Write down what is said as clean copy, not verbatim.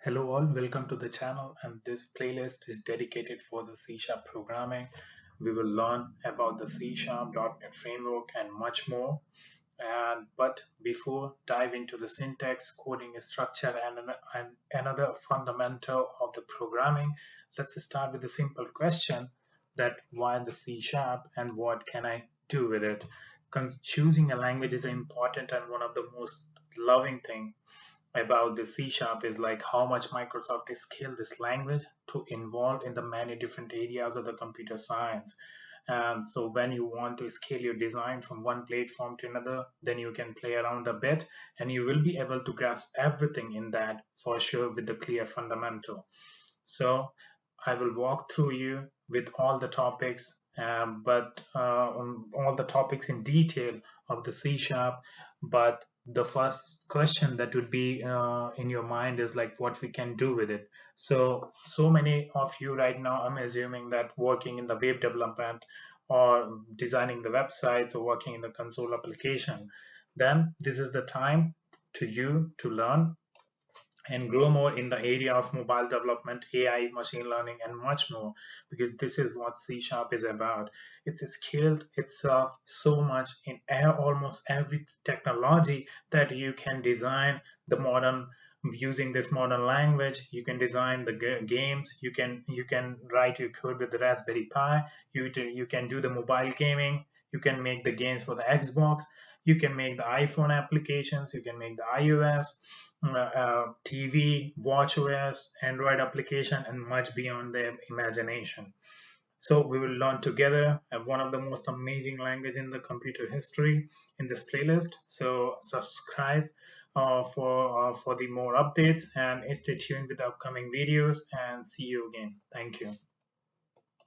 Hello all, welcome to the channel, and this playlist is dedicated for the C# programming. We will learn about the C#, .NET framework and much more. But before dive into the syntax, coding structure and another fundamental of the programming, let's start with a simple question that why the C# and what can I do with it? Choosing a language is important and one of the most loving thing about the C sharp is like how much Microsoft is scaled this language to involve in the many different areas of the computer science. And so when you want to scale your design from one platform to another, then you can play around a bit and you will be able to grasp everything in that for sure with the clear fundamental. So I will walk through you with all the topics, but all the topics in detail of the C sharp. But the first question that would be in your mind is like what we can do with it. So many of you right now, I'm assuming that working in the web development or designing the websites or working in the console application, then this is the time to you to learn and grow more in the area of mobile development, AI, machine learning, and much more, because this is what C Sharp is about. It's scaled itself so much in almost every technology that you can design the modern using this modern language. You can design the games, you can write your code with the Raspberry Pi, you can do the mobile gaming, you can make the games for the Xbox, you can make the iPhone applications, you can make the iOS, TV, watchOS, Android application, and much beyond their imagination. So we will learn together one of the most amazing language in the computer history in this playlist. So subscribe for the more updates and stay tuned with the upcoming videos and see you again. Thank you.